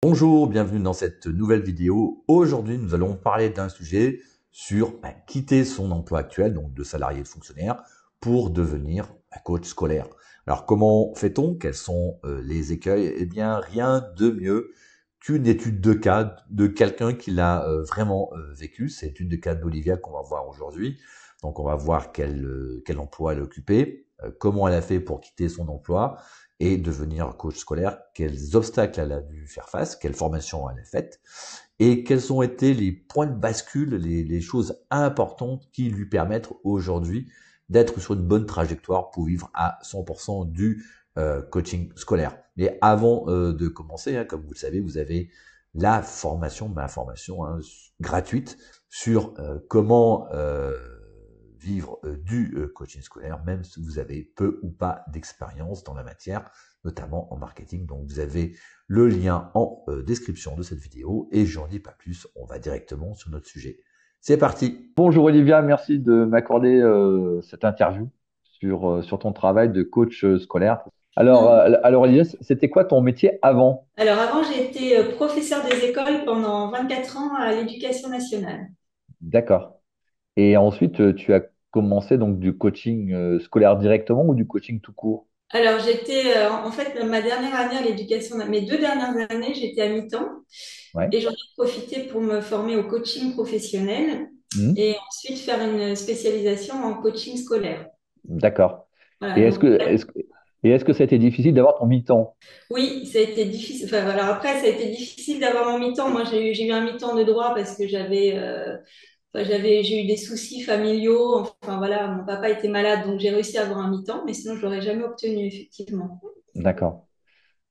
Bonjour, bienvenue dans cette nouvelle vidéo. Aujourd'hui, nous allons parler d'un sujet sur quitter son emploi actuel, donc de salarié de fonctionnaire, pour devenir coach scolaire. Alors, comment fait-on? Quels sont les écueils? Eh bien, rien de mieux qu'une étude de cas de quelqu'un qui l'a vraiment vécu. C'est l'étude de cas d'Olivia qu'on va voir aujourd'hui. Donc, on va voir quel emploi elle occupait, comment elle a fait pour quitter son emploi, et devenir coach scolaire, quels obstacles elle a dû faire face, quelle formation elle a faite, et quels ont été les points de bascule, les choses importantes qui lui permettent aujourd'hui d'être sur une bonne trajectoire pour vivre à 100% du coaching scolaire. Mais avant de commencer, comme vous le savez, vous avez la formation, ma formation gratuite sur comment vivre du coaching scolaire, même si vous avez peu ou pas d'expérience dans la matière, notamment en marketing. Donc vous avez le lien en description de cette vidéo et j'en dis pas plus, on va directement sur notre sujet. C'est parti. Bonjour Olivia, merci de m'accorder cette interview sur ton travail de coach scolaire. Hmm. Alors Olivia, c'était quoi ton métier avant? Alors avant, j'ai été professeur des écoles pendant 24 ans à l'éducation nationale. D'accord. Et ensuite, tu as commencé donc du coaching scolaire directement ou du coaching tout court? Alors j'étais en fait ma dernière année à l'éducation, mes 2 dernières années, j'étais à mi-temps Ouais. et j'en ai profité pour me former au coaching professionnel Mhm. et ensuite faire une spécialisation en coaching scolaire. D'accord. Et Voilà, est-ce donc que, est-ce, que- et est-ce que ça a été difficile d'avoir ton mi-temps? oui, ça a été difficile. Enfin, voilà, après, ça a été difficile d'avoir mon mi-temps. Moi, j'ai eu un mi-temps de droit parce que j'ai eu des soucis familiaux. Enfin, voilà, mon papa était malade, donc j'ai réussi à avoir un mi-temps, mais sinon, je l'aurais jamais obtenu, effectivement. D'accord.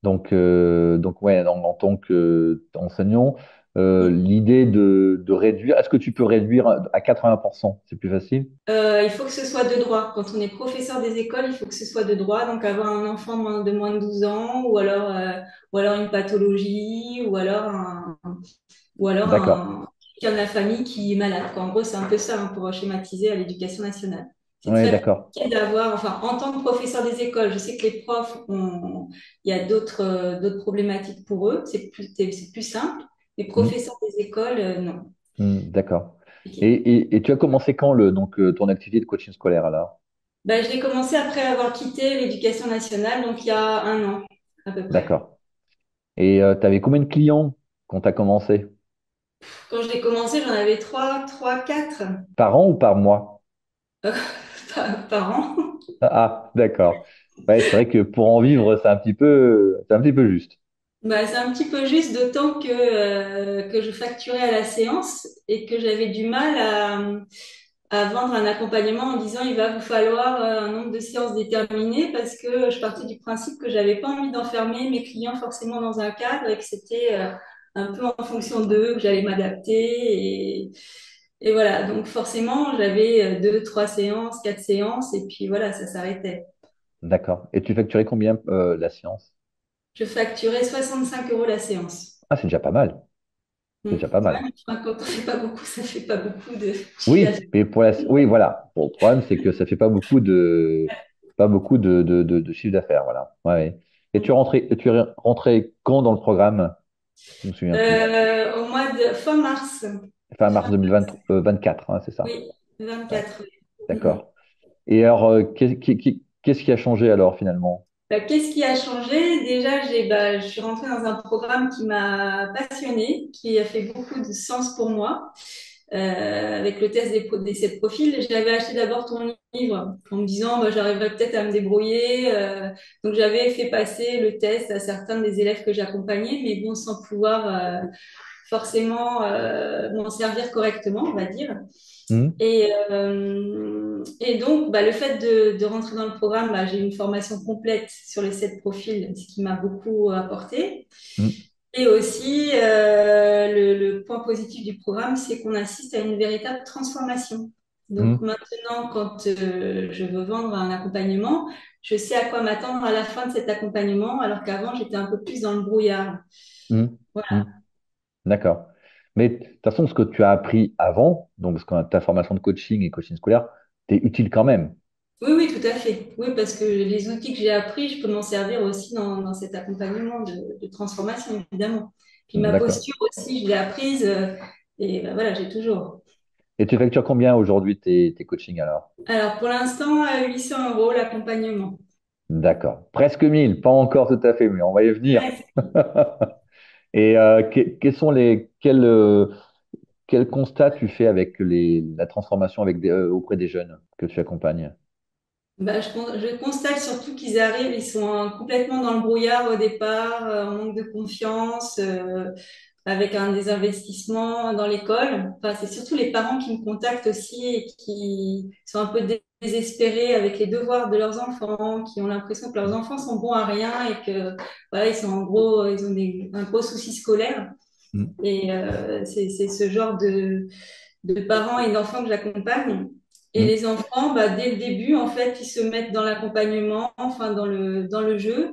Donc ouais, en tant qu'enseignant, l'idée de réduire, est-ce que tu peux réduire à 80%? C'est plus facile? Il faut que ce soit de droit. Quand on est professeur des écoles, il faut que ce soit de droit. Donc, avoir un enfant de moins de 12 ans, ou alors une pathologie, ou alors D'accord. quelqu'un de la famille qui est malade, quoi. En gros, c'est un peu ça, pour schématiser à l'éducation nationale. C'est Oui, très d'accord. compliqué d'avoir, enfin, en tant que professeur des écoles, je sais que les profs il y a d'autres problématiques pour eux. C'est plus simple. Les Hmm, professeurs des écoles, non. d'accord. Et, Compliqué. et tu as commencé quand ton activité de coaching scolaire alors? Ben, je l'ai commencé après avoir quitté l'éducation nationale, donc il y a un an, à peu près. D'accord. Et tu avais combien de clients quand tu as commencé? Quand j'ai commencé, j'en avais trois, quatre Par an ou par mois? par an. D'accord. Ouais, c'est vrai que pour en vivre, c'est un petit peu juste. Bah, c'est un petit peu juste, d'autant que je facturais à la séance et que j'avais du mal à vendre un accompagnement en disant il va vous falloir un nombre de séances déterminé parce que je partais du principe que j'avais pas envie d'enfermer mes clients forcément dans un cadre et que c'était un peu en fonction d'eux que j'allais m'adapter et voilà. Donc forcément, j'avais deux, trois séances, quatre séances et puis voilà, ça s'arrêtait. D'accord. Et tu facturais combien la séance? Je facturais 65 € la séance. Ah, c'est déjà pas mal. C'est Mm. déjà pas Ouais, mal. mais enfin, quand on fait pas beaucoup, ça fait pas beaucoup de chiffre d'affaires. Oui, mais oui, voilà. Bon, le problème, c'est que ça fait pas beaucoup de chiffre d'affaires, voilà. Ouais, ouais. Et tu es rentré quand dans le programme? Je me souviens plus. Au mois de fin mars. Fin mars Fin, 2024, hein, c'est ça. oui, Ouais, 24. Oui. Mm, mm. d'accord. Et alors, qu'est-ce qui a changé alors finalement? Bah, qu'est-ce qui a changé? Déjà, je suis rentrée dans un programme qui m'a passionnée, qui a fait beaucoup de sens pour moi. Avec le test d'essai de profil, j'avais acheté d'abord ton livre en me disant bah, j'arriverai peut-être à me débrouiller. Donc j'avais fait passer le test à certains des élèves que j'accompagnais, mais bon, sans pouvoir forcément m'en servir correctement, on va dire. Hmm, Et donc, bah, le fait de rentrer dans le programme, bah, j'ai eu une formation complète sur les 7 profils, ce qui m'a beaucoup apporté. hmm, Et aussi, le point positif du programme, c'est qu'on assiste à une véritable transformation. Donc hmm, maintenant, quand je veux vendre un accompagnement, je sais à quoi m'attendre à la fin de cet accompagnement, alors qu'avant, j'étais un peu plus dans le brouillard. hmm, hmm. D'accord. Mais de toute façon, ce que tu as appris avant, donc parce que ta formation de coaching et coaching scolaire, t'es utile quand même. Oui, oui, tout à fait. Oui, parce que les outils que j'ai appris, je peux m'en servir aussi dans cet accompagnement de transformation, évidemment. Puis ma D'accord. posture aussi, je l'ai apprise. Et ben voilà, j'ai toujours. Et tu factures combien aujourd'hui tes coachings alors? Alors, pour l'instant, 800 € l'accompagnement. D'accord. Presque 1000, pas encore tout à fait, mais on va y venir. Ouais, Et quels sont quel constat tu fais avec la transformation auprès des jeunes que tu accompagnes? bah, je constate surtout qu'ils arrivent, ils sont complètement dans le brouillard au départ, en manque de confiance, avec un désinvestissement dans l'école. Enfin, c'est surtout les parents qui me contactent aussi et qui sont un peu désespérés avec les devoirs de leurs enfants, qui ont l'impression que leurs enfants sont bons à rien et que voilà, ils sont en gros, ils ont un gros souci scolaire. Mm. Et c'est ce genre de parents et d'enfants que j'accompagne. Et Mm. les enfants, bah, dès le début, en fait, ils se mettent dans l'accompagnement, enfin dans le jeu.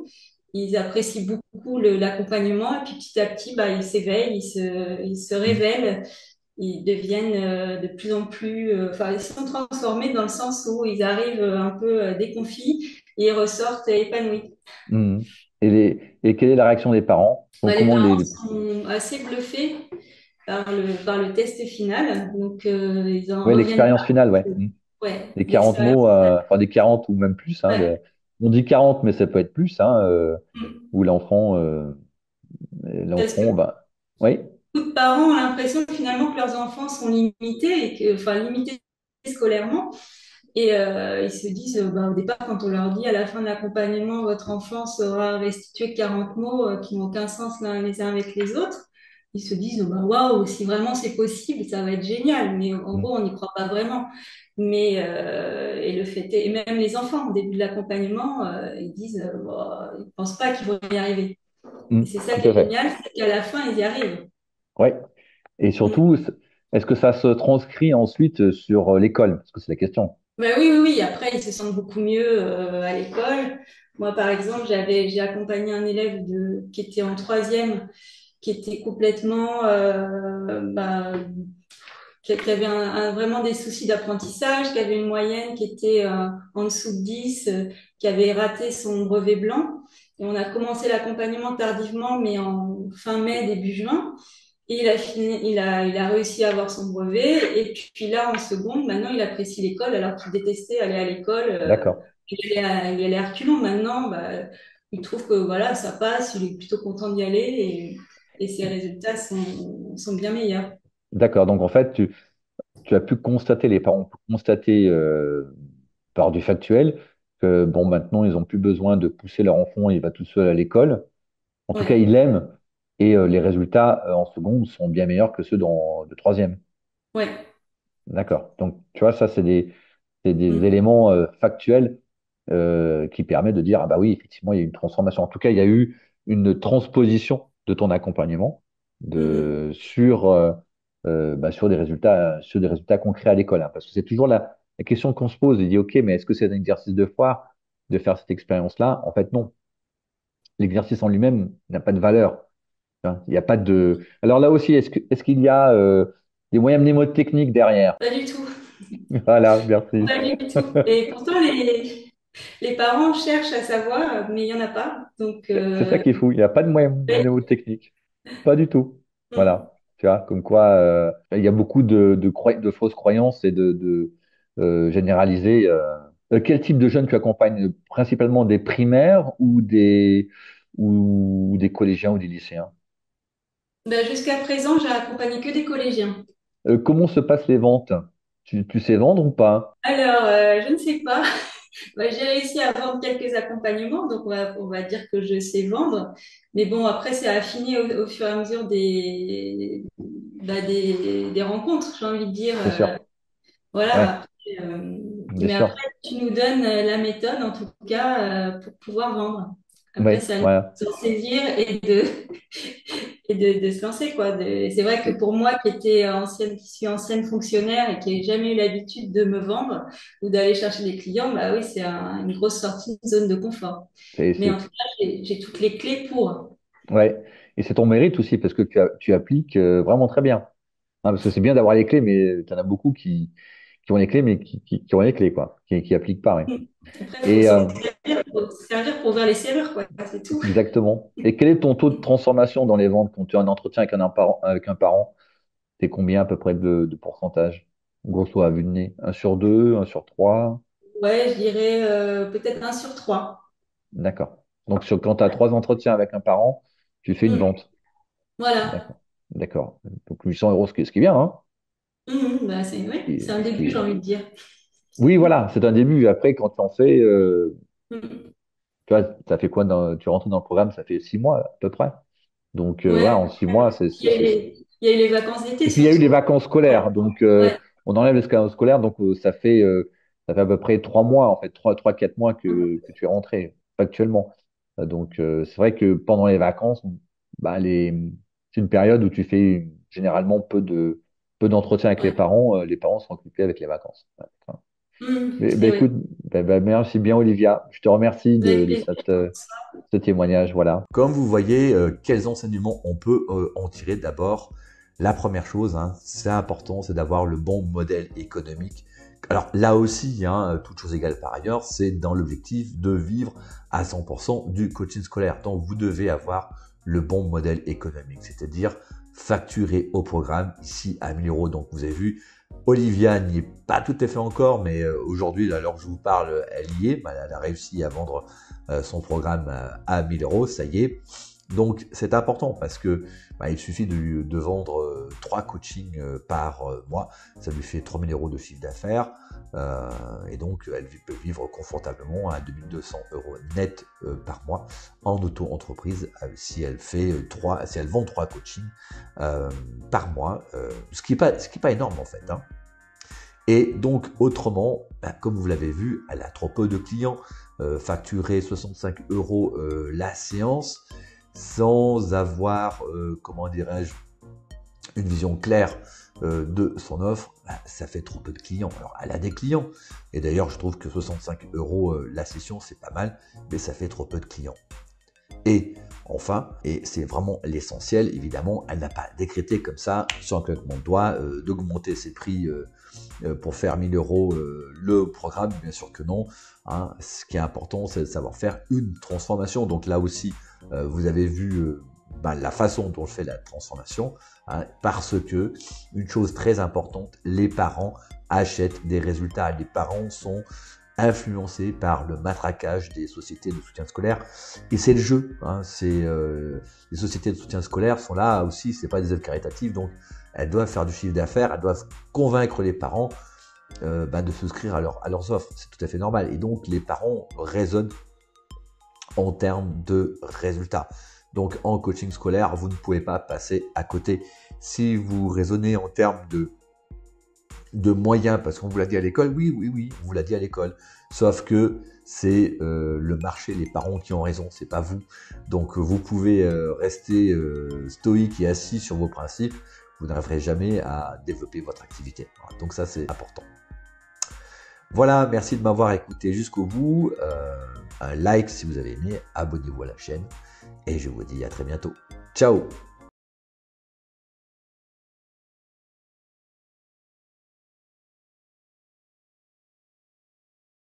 Ils apprécient beaucoup l'accompagnement et puis petit à petit, bah, ils s'éveillent, ils se Mm. révèlent, ils deviennent de plus en plus, enfin, ils sont transformés dans le sens où ils arrivent un peu déconfits et ils ressortent épanouis. Mm. Et quelle est la réaction des parents? Bah, les Comment parents sont assez bluffés par le test final, donc ils en Ouais, reviennent l'expérience pas. finale, ouais. Mm. Ouais, Des 40 l'expérience. mots, enfin des 40 ou même plus. Hein, Ouais. on dit 40, mais ça peut être plus, hein, Mm. où Parce que l'enfant, bah, oui, beaucoup de parents ont l'impression finalement que leurs enfants sont limités et que, enfin, limités scolairement. Et ils se disent, bah, au départ, quand on leur dit à la fin de l'accompagnement, votre enfant sera restitué de 40 mots qui n'ont aucun sens les uns avec les autres, ils se disent, bah, waouh, si vraiment c'est possible, ça va être génial. Mais en mm, gros, on n'y croit pas vraiment. Mais et le fait est, et même les enfants au début de l'accompagnement, ils disent, bah, ils pensent pas qu'ils vont y arriver. mm, Et c'est ça tout qui à est fait. génial, c'est qu'à la fin, ils y arrivent. Ouais. Et Mm. surtout, est-ce que ça se transcrit ensuite sur l'école? Parce que c'est la question. Ben oui, oui, oui. Après, ils se sentent beaucoup mieux à l'école. Moi, par exemple, j'ai accompagné un élève qui était en troisième, qui était complètement, qui avait vraiment des soucis d'apprentissage, qui avait une moyenne qui était en dessous de 10, qui avait raté son brevet blanc. Et on a commencé l'accompagnement tardivement, mais en fin mai, début juin. Et il a réussi à avoir son brevet. Et puis là, en seconde, maintenant, il apprécie l'école alors qu'il détestait aller à l'école. D'accord. Il allait à reculons. Maintenant, bah, il trouve que voilà, ça passe. Il est plutôt content d'y aller et ses résultats sont bien meilleurs. D'accord. Donc en fait, tu as pu constater, les parents ont pu constater par du factuel que bon, maintenant, ils n'ont plus besoin de pousser leur enfant, il va tout seul à l'école. En tout cas, Ouais, il aime et les résultats en seconde sont bien meilleurs que ceux de troisième. ouais. D'accord. Donc, tu vois, ça, c'est des Mm, éléments factuels qui permettent de dire, ah bah oui, effectivement, il y a eu une transformation. En tout cas, il y a eu une transposition de ton accompagnement mm, sur des résultats concrets à l'école. Hein. Parce que c'est toujours la question qu'on se pose. Il dit, OK, mais est-ce que c'est un exercice de foi de faire cette expérience-là? En fait, non. L'exercice en lui-même n'a pas de valeur. Hein. Il n'y a pas de. Alors là aussi, est-ce qu'il y a des moyens mnémotechniques derrière? pas du tout. Voilà, merci. Pas du tout. Et pourtant, les parents cherchent à savoir, mais il n'y en a pas. Donc, C'est ça qui est fou. Il n'y a pas de moyens ouais. mnémotechniques. Pas du tout. Mm. Voilà. Tu vois, comme quoi il y a beaucoup de fausses croyances et de généralisées. Quel type de jeunes tu accompagnes? Principalement des primaires ou des collégiens ou des lycéens? Ben, jusqu'à présent, j'ai accompagné que des collégiens. Comment se passent les ventes? Tu sais vendre ou pas? Alors, je ne sais pas. Ben, j'ai réussi à vendre quelques accompagnements, donc on va dire que je sais vendre. Mais bon, après, c'est affiné au fur et à mesure des rencontres, j'ai envie de dire. C'est sûr. Ouais, Voilà. Après, bien mais après, sûr. tu nous donnes la méthode, en tout cas, pour pouvoir vendre. Après, Oui, c'est à nous voilà. de s'en saisir et de se lancer, quoi. C'est vrai que pour moi, qui suis ancienne fonctionnaire et qui n'ai jamais eu l'habitude de me vendre ou d'aller chercher des clients, bah oui, c'est une grosse sortie de zone de confort. C'est, Mais en c'est- tout cas, j'ai toutes les clés pour. ouais. Et c'est ton mérite aussi parce que tu appliques vraiment très bien. Hein, parce que c'est bien d'avoir les clés, mais tu en as beaucoup qui ont les clés, mais qui ont les clés, quoi, qui appliquent pas. Ouais. Après, il faut Et s'en servir. pour servir pour ouvrir les serrures, quoi. C'est tout. Exactement. Et quel est ton taux de transformation dans les ventes quand tu as un entretien avec un parent? T'es combien à peu près de pourcentage? Grosso à vue de nez. 1/2, 1/3? Ouais, je dirais peut-être 1/3. D'accord. Donc quand tu as 3 entretiens avec un parent, tu fais une Mm. vente. Voilà. D'accord. D'accord. Donc 800 euros, ce qui est bien, hein? Bah, Ce ouais, qui c'est un est- ce qui début, j'ai est- envie de dire. Oui, voilà, c'est un début. Après, quand tu en fais, Mm. tu vois, ça fait quoi tu rentres dans le programme, ça fait 6 mois à peu près. Donc voilà, Ouais. en 6 mois, Il y a eu les vacances d'été et puis il y a eu surtout. les vacances scolaires, donc Ouais. on enlève les vacances scolaires, donc ça fait à peu près 3 mois, en fait, 4 mois que tu es rentré factuellement. Donc c'est vrai que pendant les vacances, bah, c'est une période où tu fais généralement peu d'entretiens avec les Ouais. parents. Les parents sont occupés avec les vacances. Ouais. Enfin, mais Et ouais. écoute, merci bien Olivia. Je te remercie Avec de plaisir. ce témoignage. Voilà. Comme vous voyez, quels enseignements on peut en tirer? D'abord, la première chose, hein, c'est important, c'est d'avoir le bon modèle économique. Alors là aussi, hein, toute chose égale par ailleurs, c'est dans l'objectif de vivre à 100% du coaching scolaire. Donc vous devez avoir le bon modèle économique, c'est-à-dire facturer au programme ici à 1000 euros. Donc vous avez vu, Olivia n'y est pas tout à fait encore, mais aujourd'hui, à l'heure que je vous parle, elle y est. Elle a réussi à vendre son programme à 1000 euros, ça y est. Donc c'est important parce que il suffit de vendre 3 coachings par mois, ça lui fait 3000 euros de chiffre d'affaires et donc elle peut vivre confortablement à 2200 euros net par mois en auto-entreprise si elle vend 3 coachings par mois, ce qui est pas énorme en fait, hein. Et donc, autrement, comme vous l'avez vu, elle a trop peu de clients, facturer 65 euros la séance, sans avoir, comment dirais-je, une vision claire de son offre, ça fait trop peu de clients. Alors, elle a des clients, et d'ailleurs, je trouve que 65 euros la session, c'est pas mal, mais ça fait trop peu de clients. Et enfin, et c'est vraiment l'essentiel, évidemment, elle n'a pas décrété comme ça, sur un claquement de doigts, d'augmenter ses prix pour faire 1000 euros le programme, bien sûr que non, hein. Ce qui est important, c'est de savoir faire une transformation. Donc là aussi, vous avez vu la façon dont je fais la transformation, hein, parce que une chose très importante, les parents achètent des résultats. Les parents sont influencés par le matraquage des sociétés de soutien scolaire, et c'est le jeu, hein. Les sociétés de soutien scolaire sont là aussi, c'est pas des œuvres caritatives, donc elles doivent faire du chiffre d'affaires, elles doivent convaincre les parents de souscrire à leurs offres, c'est tout à fait normal, et donc les parents raisonnent en termes de résultats. Donc en coaching scolaire, vous ne pouvez pas passer à côté. Si vous raisonnez en termes de moyens, parce qu'on vous l'a dit à l'école, oui, on vous l'a dit à l'école. Sauf que c'est le marché, les parents qui ont raison, c'est pas vous. Donc vous pouvez rester stoïque et assis sur vos principes, vous n'arriverez jamais à développer votre activité. Voilà, donc ça, c'est important. Voilà, merci de m'avoir écouté jusqu'au bout. Un like si vous avez aimé, abonnez-vous à la chaîne et je vous dis à très bientôt. Ciao!